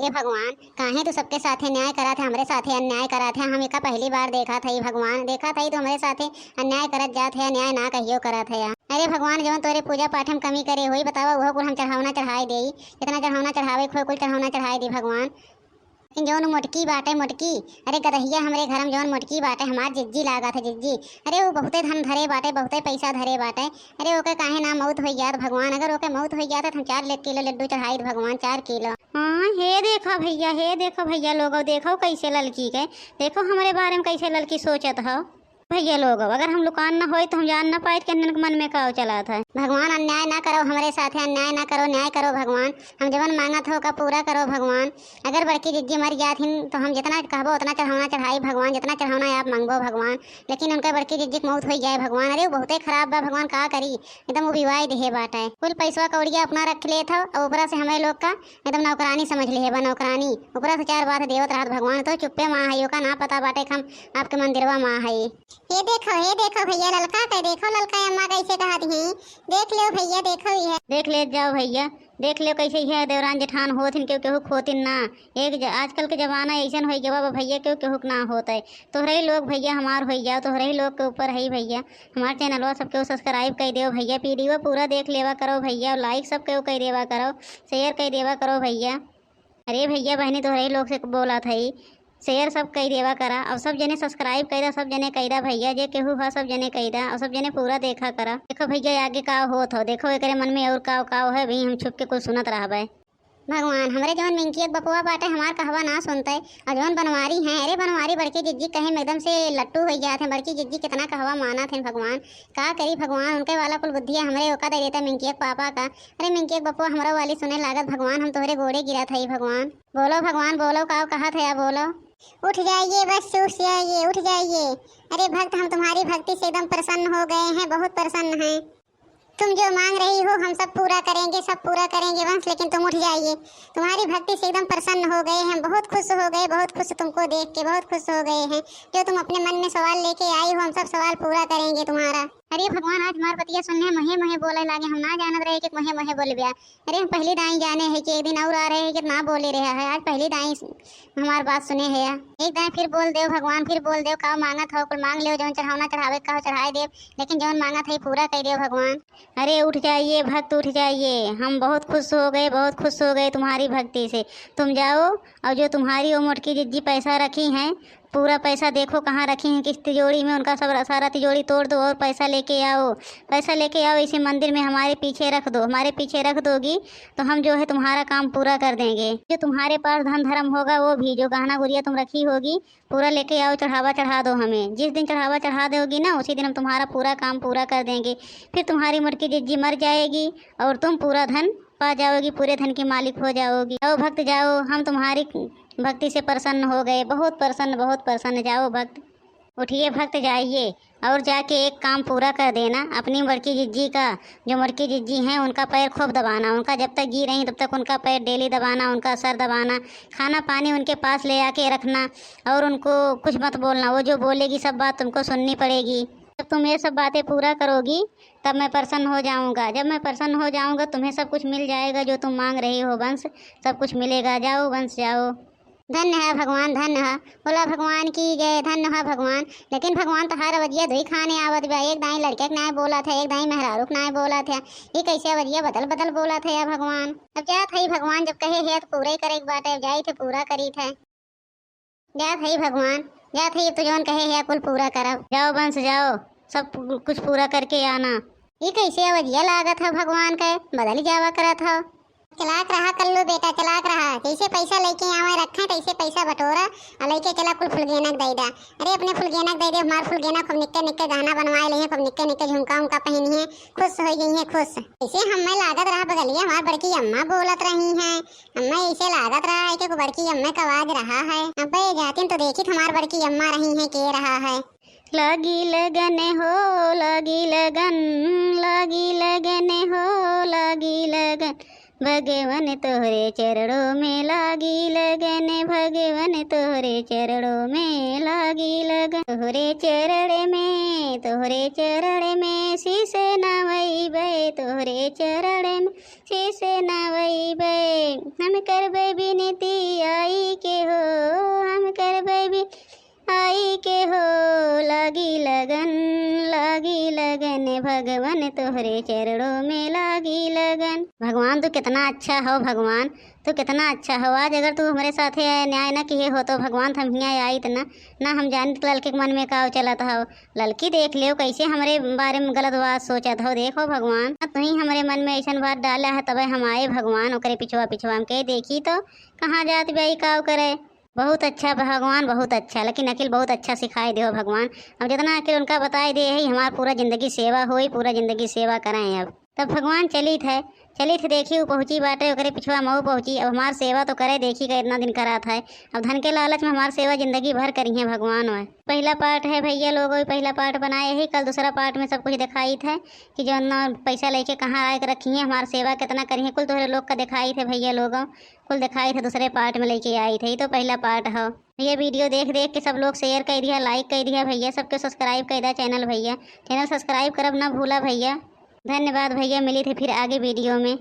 हे भगवान, काहे तो सबके साथे न्याय करा थे, हमरे साथे अन्याय करा थे। हम एका पहली बार देखा था भगवान, देखा था तो हमरे साथे अन्याय करत जात है, अन्याय ना कहियो करत है। अरे भगवान, जवन तोरे पूजा पाठ में कमी करे हुई बतावा, वो कुल हम चढ़ावना चढ़ाई दे। जितना चढ़ावना चढ़ावे खो कुल चढ़ावना चढ़ाई दी भगवान। लेकिन जौन मोटकी बाटे मोटकी, अरे गदहिया हमरे घर में जौन मोटकी बाटे, हमार जिज्जी लागा था जिज्जी। अरे वो बहुते धन धरे बाटे, बहुते पैसा धरे बाटे। अरे ओके काहे ना मौत हो जात भगवान। अगर ओके मौत हो जाता तो हम 4 किलो लड्डू चढ़ाई भगवान, 4 किलो। हाँ, हे देखो भैया, हे देखो भैया लोग, देखो कैसे लड़की के, देखो हमारे बारे में कैसे लड़की सोचत हो भैया लोग। अगर हम लुकान ना होई तो हम जान ना पाए कि मन में का चला था। भगवान, अन्याय ना करो हमारे साथ, अन्याय ना करो, न्याय करो भगवान। हम जवन मांगा था का पूरा करो भगवान। अगर बड़की जिज्जी मर जात हिन तो हम जितना कहबो उतना चढ़ावना चढ़ाई भगवान, जितना चढ़ावना आप मांगबो भगवान। लेकिन उनका बड़की जिज्जी की मौत हो जाए भगवान। अरे वो बहुते खराब बा भगवान, का करी। एकदम वो विवाह देहे बाटे, कुल पैसा कौड़िया अपना रख ले था और ऊपरा से हमें लोग का एकदम नौकरानी समझ ले बा, नौकरानी। ऊपरा से 4 बात देवत रहत भगवान। तो चुप्पे माँ है का ना पता बाटे हम आपके मंदिरवा माँ है। ये देखो भैया ललका के, देखो ललका अम्मा कैसे कहत हैं। देख लो भैया, देखो ये देख ले जाओ भैया, देख लो कैसे है देवरान जेठान होथिन, क्यों केहू खोतिन ना। एक आजकल के जमाना ऐसा हो गया बाबा भैया, क्यों केहू ना होता है। तोहरे लोग भैया हमार हो जाओ, तोहरे लोग के ऊपर है भैया। हमारे चैनलवा सबके सब्सक्राइब कर दो भैया, वीडियो पूरा देख लेवा करो भैया, लाइक सब के कर देवा करो, शेयर कर देवा करो भैया। अरे भैया बहनी तोहरे लोग से बोला था, शेयर सब कई देवा करा और सब जने सब्सक्राइब करा, सब जने कईदा भैया, जे केहू हा सब जने कईदा और सब जने पूरा देखा करा। देखो भैया आगे का होत हो, देखो एकरे मन में और का है भाई, हम छुप के कुछ सुनत रहबे भगवान। हमरे जवन मिंकी एक बपुआ बाटे हमार कहवा ना सुनते और जवन बनवारी हैं, अरे बनवारी बड़की जिज्जी कहे में एकदम से लट्टू हो जाते हैं। बड़की जिज्जी कितना कहवा माना थे भगवान, का करी भगवान। उनके वाला कुल बुद्धिया हमरे ओका दे देता मिंकी एक पापा का। अरे मिंकी एक बपुआ हमारा वाली सुने लागत भगवान, हम तोहरे गोड़े गिरा था भगवान। बोलो भगवान बोलो, का कहा था बोलो। उठ जाइए बस, उठ जाइए, उठ जाइए। अरे भक्त, हम तुम्हारी भक्ति से एकदम प्रसन्न हो गए हैं, बहुत प्रसन्न हैं। तुम जो मांग रही हो हम सब पूरा करेंगे, सब पूरा करेंगे वंश। लेकिन तुम उठ जाइए, तुम्हारी भक्ति से एकदम प्रसन्न हो गए हैं, बहुत खुश हो गए, बहुत खुश तुमको देख के बहुत खुश हो गए हैं। जो तुम अपने मन में सवाल लेके आई हो, हम सब सवाल पूरा करेंगे तुम्हारा। अरे भगवान, आज मार पतिया सुनने महे महे बोले लागे, हम ना जानत रहे कि महे महे बोले बिया। अरे हम पहली दाई जाने है कि एक दिन और आ रहे हैं कि ना बोले रहे है। आज पहली दाई हमार बात सुने है। एक दाई फिर बोल दे भगवान, फिर बोल दे का मांगत हो कुल मांग ले, जौन चढ़ावना चढ़ावे का हो चढ़ाई दे, लेकिन जौन मांगत है पूरा कर दे भगवान। अरे उठ जाइए भक्त, उठ जाइए, हम बहुत खुश हो गए, बहुत खुश हो गए तुम्हारी भक्ति से। तुम जाओ और जो तुम्हारी वो मोटकी जिज्जी पैसा रखी हैं, पूरा पैसा देखो कहाँ रखी हैं, किस तिजोरी में, उनका सब सारा तिजोरी तोड़ दो और पैसा लेके आओ, पैसा लेके आओ। इसी मंदिर में हमारे पीछे रख दो, हमारे पीछे रख दोगी तो हम जो है तुम्हारा काम पूरा कर देंगे। जो तुम्हारे पास धन धर्म होगा वो भी, जो गहना गुड़िया तुम रखी होगी पूरा लेके आओ, चढ़ावा चढ़ा दो हमें। जिस दिन चढ़ावा चढ़ा दोगी ना उसी दिन हम तुम्हारा पूरा काम पूरा कर देंगे। फिर तुम्हारी मुर्की जिज्जी मर जाएगी और तुम पूरा धन पा जाओगी, पूरे धन की मालिक हो जाओगी। जाओ भक्त जाओ, हम तुम्हारी भक्ति से प्रसन्न हो गए, बहुत प्रसन्न, बहुत प्रसन्न। जाओ भक्त, उठिए भक्त जाइए और जाके एक काम पूरा कर देना। अपनी बड़की जिज्जी का, जो बड़की जिज्जी हैं उनका पैर खूब दबाना, उनका जब तक जी रही तब तक उनका पैर डेली दबाना, उनका सर दबाना, खाना पानी उनके पास ले आके रखना और उनको कुछ मत बोलना। वो जो बोलेगी सब बात तुमको सुननी पड़ेगी। जब तुम ये सब बातें पूरा करोगी तब मैं प्रसन्न हो जाऊंगा। जब मैं प्रसन्न हो जाऊंगा तुम्हें सब कुछ मिल जाएगा, जो तुम मांग रही हो वंश, सब कुछ मिलेगा। जाओ वंश जाओ। धन्य है भगवान, धन्य है, बोला भगवान की जय, धन्य है भगवान। लेकिन भगवान तो हर अवधिया दुई खाने आवत बा, एक दाई लड़के के नाय बोला था, एक दाई मेहरारू के नाय बोला था। ये कैसे अवधिया बदल बदल बोला था या भगवान। अब जा थई भगवान, जब कहे है तो पूरा ही करे बाटे, जाई थे पूरा करी थे। जा थई भगवान, जा थई तो जौन कहे है कुल पूरा करब। जाओ वंश जाओ, सब कुछ पूरा करके आना। ये कैसे अवधिया लागत है भगवान के, बदल ही जावा करत हो। चलाक रहा कल्लू बेटा, चलाक रहा। जैसे पैसा लेके आवे रखा तैसे पैसा बटोरा और लेके चला कुल फुलगेनक दे दा। अरे अपने फुलगेनक दे दे, हमार फुलगेनक खूब निक्के निक्के गहना बनवाए लिए, खूब निक्के निक्के झुमका उमका पहनी है, खुश हो गई है खुश। ऐसे हमें लागत रहा बगलिया हमार बड़की अम्मा बोलत रही हैं। अम्मा ऐसे लागत रहा है कि बड़की अम्मा का आवाज रहा है। अब जाती तो देखी हमार बड़की अम्मा रही है के रहा है। लगी लगन हो, लगी लगन, लगी लगन हो, लगी लगन, भगवान तोहरे चरणों में लागी लगन, भगवान तोहरे चरणों में लागी लगन। तोहरे चरण में शीश नवैबे, तोहरे चरण में अच्छे से नवैबे, हम करबै बिनती आई के हो, हम करबै आई के हो, लागी लगन भगवान तोहरे चरणों में लागी लगन। भगवान तू कितना अच्छा हो, भगवान तू कितना अच्छा हो। आज अगर तू हमारे साथे न्याय न किए हो तो भगवान हम यहाँ आई ना हम जानत लड़के के मन में का चलत हो। लड़की देख लियो कैसे हमारे बारे में गलत बात सोचत हो। देखो भगवान तू ही हमारे मन में ऐसा बात डाला है तब हम आए भगवान, ओकरे पिछवा हम के देखी तो कहाँ जात भाई का करे। बहुत अच्छा भगवान, बहुत अच्छा, लेकिन अकिल बहुत अच्छा सिखाई दे भगवान। अब जितना अकिल उनका बताई दे है हमारा पूरा जिंदगी सेवा हुई, पूरा जिंदगी सेवा कराएं। अब तब भगवान चली थे देखी पहुँची बाटे ओकरे पिछवा मऊ पहुँची। अब हमार सेवा तो करे देखी का इतना दिन करा था। अब धन के लालच में हमार सेवा जिंदगी भर करी है भगवान। वह पहला पार्ट है भैया लोग, पहला पार्ट बनाए ही, कल दूसरा पार्ट में सब कुछ दिखाई थे कि जो न पैसा लेके कहाँ आए रखी है, हमार सेवा कितना करी है, कुल तोहरे लोग का दिखाई थे भैया लोगों, कुल दिखाई थे दूसरे पार्ट में लेके आई थे। तो पहला पार्ट हो। ये वीडियो देख के सब लोग शेयर कर दिया, लाइक कर दिया भैया, सबके सब्सक्राइब कर दिया चैनल भैया, चैनल सब्सक्राइब करब ना भूला भैया। धन्यवाद भैया, मिली थे फिर आगे वीडियो में।